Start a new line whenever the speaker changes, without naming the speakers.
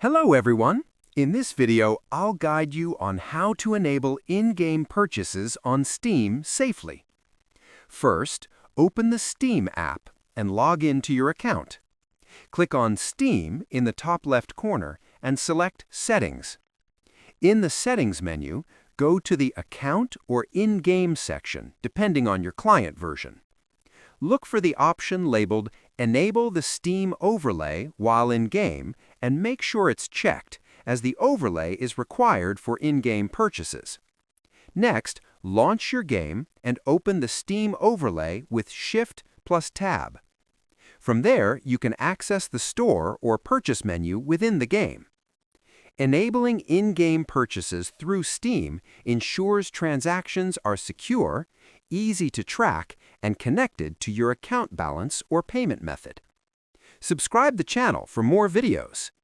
Hello everyone! In this video, I'll guide you on how to enable in-game purchases on Steam safely. First, open the Steam app and log into your account. Click on Steam in the top left corner and select Settings. In the Settings menu, go to the Account or In-Game section, depending on your client version. Look for the option labeled Enable the Steam Overlay while in-game and make sure it's checked, as the overlay is required for in-game purchases. Next, launch your game and open the Steam Overlay with Shift plus Tab. From there, you can access the store or purchase menu within the game. Enabling in-game purchases through Steam ensures transactions are secure, easy to track, and connected to your account balance or payment method. Subscribe the channel for more videos.